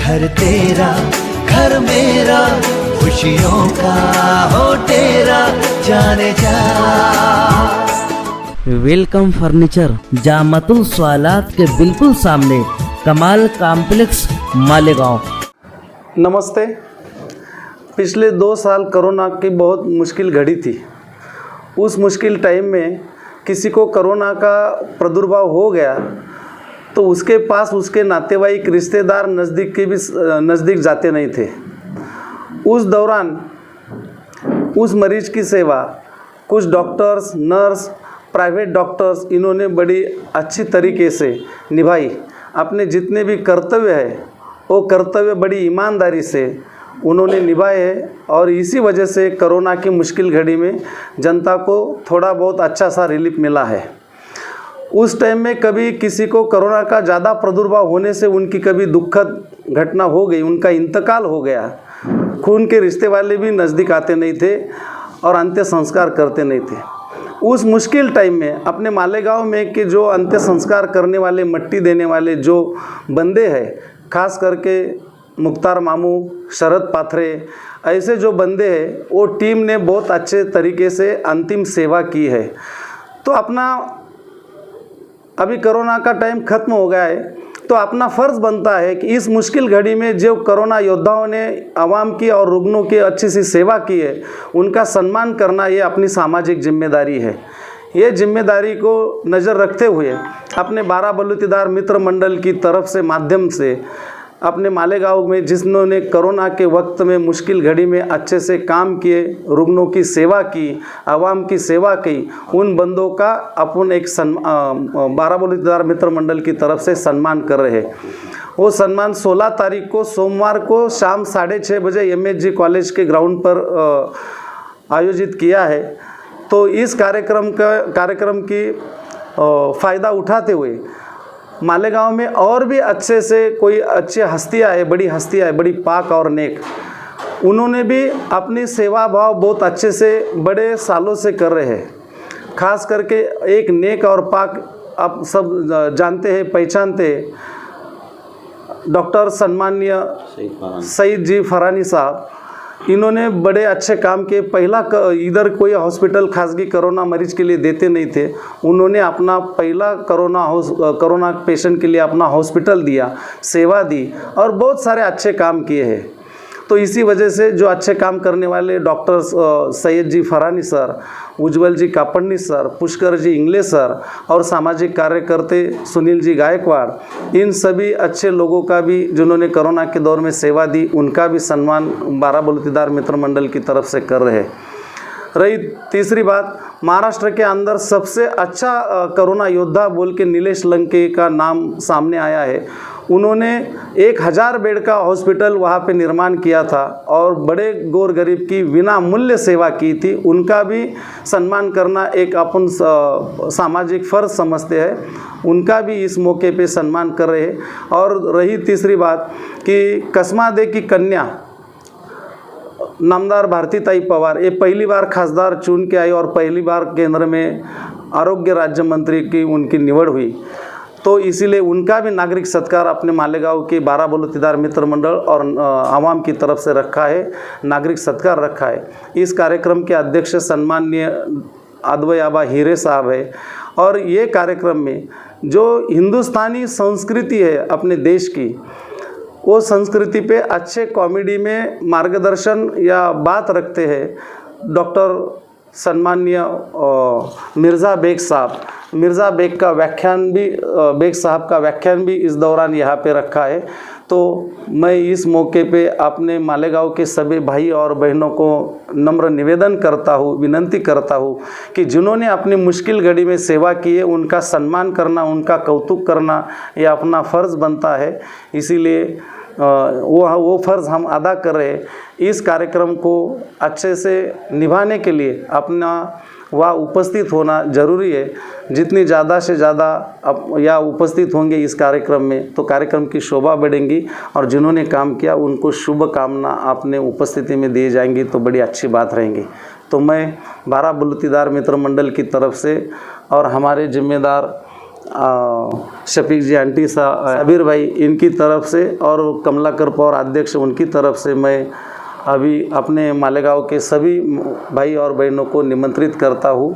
घर तेरा घर मेरा, खुशियों का हो तेरा, जाने जा। वेलकम फर्नीचर, जामतुल स्वालात के बिल्कुल सामने, कमाल कॉम्प्लेक्स, मालेगांव। नमस्ते। पिछले 2 साल कोरोना की बहुत मुश्किल घड़ी थी। उस मुश्किल टाइम में किसी को कोरोना का प्रादुर्भाव हो गया तो उसके पास उसके नातेवाईक रिश्तेदार नज़दीक जाते नहीं थे। उस दौरान उस मरीज की सेवा कुछ डॉक्टर्स, नर्स, प्राइवेट डॉक्टर्स, इन्होंने बड़ी अच्छी तरीके से निभाई। अपने जितने भी कर्तव्य है वो कर्तव्य बड़ी ईमानदारी से उन्होंने निभाए हैं और इसी वजह से कोरोना की मुश्किल घड़ी में जनता को थोड़ा बहुत अच्छा सा रिलीफ मिला है। उस टाइम में कभी किसी को कोरोना का ज़्यादा प्रादुर्भाव होने से उनकी कभी दुखद घटना हो गई, उनका इंतकाल हो गया, खून के रिश्ते वाले भी नज़दीक आते नहीं थे और अंत्य संस्कार करते नहीं थे। उस मुश्किल टाइम में अपने मालेगांव में कि जो अंत्य संस्कार करने वाले, मट्टी देने वाले जो बंदे हैं, खास करके मुख्तार मामू, शरद पाथरे, ऐसे जो बंदे हैं, वो टीम ने बहुत अच्छे तरीके से अंतिम सेवा की है। तो अपना अभी कोरोना का टाइम ख़त्म हो गया है तो अपना फ़र्ज़ बनता है कि इस मुश्किल घड़ी में जो कोरोना योद्धाओं ने आवाम की और रुग्णों की अच्छी सी सेवा की है, उनका सम्मान करना ये अपनी सामाजिक जिम्मेदारी है। ये जिम्मेदारी को नज़र रखते हुए अपने 12 बलूतीदार मित्र मंडल की तरफ से माध्यम से अपने मालेगांव में जिन्होंने कोरोना के वक्त में मुश्किल घड़ी में अच्छे से काम किए, रुग्णों की सेवा की, आवाम की सेवा की, उन बंदों का अपन एक 12 बलूतीदार मित्र मंडल की तरफ से सम्मान कर रहे हैं। वो सम्मान 16 तारीख को सोमवार को शाम 6:30 बजे MSG कॉलेज के ग्राउंड पर आयोजित किया है। तो इस कार्यक्रम की फ़ायदा उठाते हुए मालेगांव में और भी अच्छे से कोई अच्छी हस्तियाँ है, बड़ी हस्तियाँ है, बड़ी पाक और नेक, उन्होंने भी अपनी सेवा भाव बहुत अच्छे से बड़े सालों से कर रहे हैं। खास करके एक नेक और पाक आप सब जानते हैं, पहचानते हैं, डॉक्टर सम्माननीय सईद जी फरानी साहब, इन्होंने बड़े अच्छे काम किए। पहला इधर कोई हॉस्पिटल खासगी कोरोना मरीज के लिए देते नहीं थे, उन्होंने अपना पहला कोरोना पेशेंट के लिए अपना हॉस्पिटल दिया, सेवा दी और बहुत सारे अच्छे काम किए हैं। तो इसी वजह से जो अच्छे काम करने वाले डॉक्टर सैयद जी फरानी सर, उज्जवल जी कापड़नी सर, पुष्कर जी इंगले सर और सामाजिक कार्यकर्ते सुनील जी गायकवाड़, इन सभी अच्छे लोगों का भी जिन्होंने कोरोना के दौर में सेवा दी, उनका भी सम्मान 12 बलूतीदार मित्र मंडल की तरफ से कर रहे हैं। रही तीसरी बात, महाराष्ट्र के अंदर सबसे अच्छा कोरोना योद्धा बोल के नीलेश लंके का नाम सामने आया है। उन्होंने 1000 बेड का हॉस्पिटल वहाँ पे निर्माण किया था और बड़े गोर गरीब की बिना मूल्य सेवा की थी। उनका भी सम्मान करना एक अपन सामाजिक फ़र्ज समझते हैं, उनका भी इस मौके पे सम्मान कर रहे हैं। और रही तीसरी बात कि कसमादे की कन्या नामदार भारतीताई पवार, ये पहली बार खासदार चुन के आई और पहली बार केंद्र में आरोग्य राज्य मंत्री की उनकी निवड़ हुई। तो इसीलिए उनका भी नागरिक सत्कार अपने मालेगांव के 12 बलूतीदार मित्र मंडल और आवाम की तरफ से रखा है, नागरिक सत्कार रखा है। इस कार्यक्रम के अध्यक्ष सम्माननीय अद्वै आबा हीरे साहब है। और ये कार्यक्रम में जो हिंदुस्तानी संस्कृति है अपने देश की, वो संस्कृति पे अच्छे कॉमेडी में मार्गदर्शन या बात रखते हैं डॉक्टर सम्माननीय मिर्ज़ा बेग साहब। मिर्ज़ा बेग का व्याख्यान भी बेग साहब का व्याख्यान भी इस दौरान यहाँ पे रखा है। तो मैं इस मौके पे अपने मालेगांव के सभी भाई और बहनों को नम्र निवेदन करता हूँ, विनंती करता हूँ कि जिन्होंने अपनी मुश्किल घड़ी में सेवा की है, उनका सम्मान करना, उनका कौतुक करना ये अपना फ़र्ज़ बनता है। इसीलिए वो फ़र्ज़ हम अदा कर रहे हैं। इस कार्यक्रम को अच्छे से निभाने के लिए अपना वह उपस्थित होना ज़रूरी है। जितनी ज़्यादा से ज़्यादा या उपस्थित होंगे इस कार्यक्रम में तो कार्यक्रम की शोभा बढ़ेंगी और जिन्होंने काम किया उनको शुभकामना अपने उपस्थिति में दी जाएंगी तो बड़ी अच्छी बात रहेंगी। तो मैं 12 बलूतीदार मित्र मंडल की तरफ से और हमारे जिम्मेदार शफीक जी आंटी साबिर भाई इनकी तरफ से और कमलाकर पौर अध्यक्ष उनकी तरफ से मैं अभी अपने मालेगांव के सभी भाई और बहनों को निमंत्रित करता हूँ।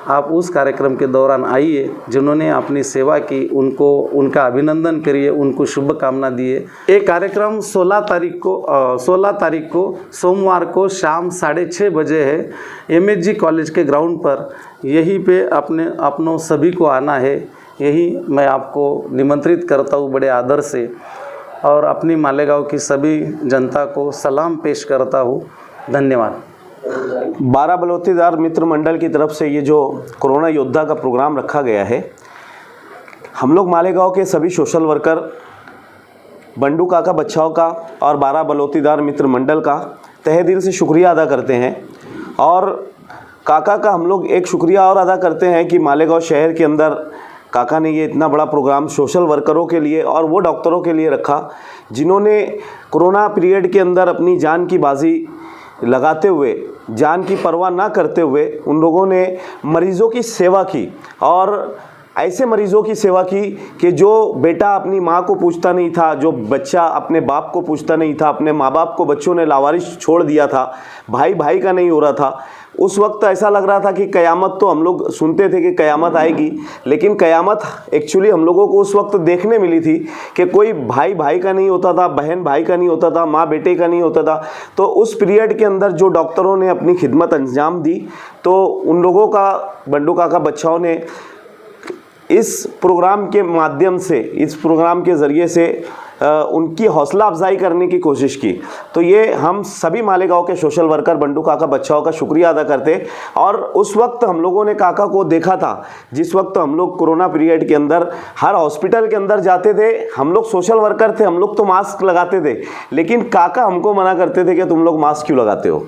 आप उस कार्यक्रम के दौरान आइए, जिन्होंने अपनी सेवा की उनको उनका अभिनंदन करिए, उनको शुभकामना दिए। ये कार्यक्रम 16 तारीख को सोमवार को शाम 6:30 बजे है, MSG कॉलेज के ग्राउंड पर। यहीं पे अपनों सभी को आना है। यही मैं आपको निमंत्रित करता हूँ बड़े आदर से, और अपनी मालेगांव की सभी जनता को सलाम पेश करता हूँ। धन्यवाद। 12 बलौतीदार मित्र मंडल की तरफ से ये जो कोरोना योद्धा का प्रोग्राम रखा गया है, हम लोग मालेगांव के सभी सोशल वर्कर, बंडू काका बच्चाओं का और 12 बलौतीदार मित्र मंडल का तहे दिल से शुक्रिया अदा करते हैं। और काका का हम लोग एक शुक्रिया और अदा करते हैं कि मालेगांव शहर के अंदर काका ने ये इतना बड़ा प्रोग्राम सोशल वर्करों के लिए और वो डॉक्टरों के लिए रखा जिन्होंने कोरोना पीरियड के अंदर अपनी जान की बाजी लगाते हुए, जान की परवाह ना करते हुए उन लोगों ने मरीज़ों की सेवा की, और ऐसे मरीज़ों की सेवा की कि जो बेटा अपनी माँ को पूछता नहीं था, जो बच्चा अपने बाप को पूछता नहीं था, अपने माँ बाप को बच्चों ने लावारिस छोड़ दिया था, भाई भाई का नहीं हो रहा था। उस वक्त ऐसा लग रहा था कि कयामत, तो हम लोग सुनते थे कि कयामत आएगी, लेकिन कयामत एक्चुअली हम लोगों को उस वक्त देखने मिली थी कि कोई भाई भाई का नहीं होता था, बहन भाई का नहीं होता था, माँ बेटे का नहीं होता था। तो उस पीरियड के अंदर जो डॉक्टरों ने अपनी खिदमत अंजाम दी, तो उन लोगों का बंडू काका बच्चाओं ने इस प्रोग्राम के माध्यम से, इस प्रोग्राम के ज़रिए से उनकी हौसला अफजाई करने की कोशिश की। तो ये हम सभी मालेगांव के सोशल वर्कर बंडू काका बच्चाओं का शुक्रिया अदा करते। और उस वक्त हम लोगों ने काका को देखा था, जिस वक्त हम लोग कोरोना पीरियड के अंदर हर हॉस्पिटल के अंदर जाते थे, हम लोग सोशल वर्कर थे, हम लोग तो मास्क लगाते थे, लेकिन काका हमको मना करते थे कि तुम लोग मास्क क्यों लगाते हो।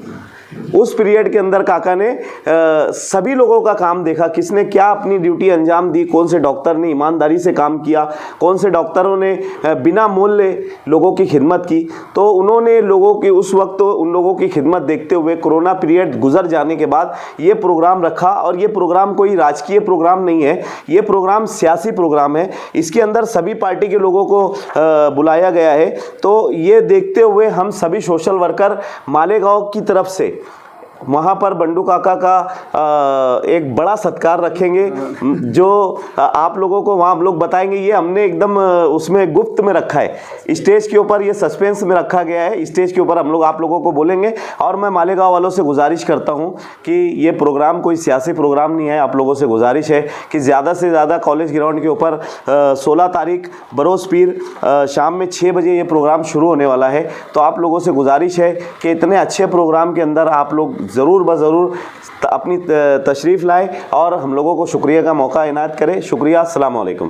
उस पीरियड के अंदर काका ने सभी लोगों का काम देखा, किसने क्या अपनी ड्यूटी अंजाम दी, कौन से डॉक्टर ने ईमानदारी से काम किया, कौन से डॉक्टरों ने बिना मूल्य लोगों की खिदमत की। तो उन्होंने लोगों की उस वक्त उन लोगों की खिदमत देखते हुए कोरोना पीरियड गुजर जाने के बाद ये प्रोग्राम रखा। और ये प्रोग्राम कोई राजकीय प्रोग्राम नहीं है, ये प्रोग्राम सियासी प्रोग्राम है। इसके अंदर सभी पार्टी के लोगों को बुलाया गया है। तो ये देखते हुए हम सभी सोशल वर्कर मालेगांव की तरफ से वहाँ पर बंडू काका का एक बड़ा सत्कार रखेंगे, जो आप लोगों को वहाँ हम लोग बताएंगे। ये हमने एकदम उसमें गुप्त में रखा है, स्टेज के ऊपर ये सस्पेंस में रखा गया है। स्टेज के ऊपर हम लोग आप लोगों को बोलेंगे। और मैं मालेगांव वालों से गुजारिश करता हूँ कि ये प्रोग्राम कोई सियासी प्रोग्राम नहीं है। आप लोगों से गुजारिश है कि ज़्यादा से ज़्यादा कॉलेज ग्राउंड के ऊपर 16 तारीख बरोज़ पीर शाम में 6 बजे ये प्रोग्राम शुरू होने वाला है। तो आप लोगों से गुजारिश है कि इतने अच्छे प्रोग्राम के अंदर आप लोग ज़रूर ज़रूर अपनी तशरीफ़ लाएँ और हम लोगों को शुक्रिया का मौका इनायत करें। शुक्रिया। अस्सलाम वालेकुम।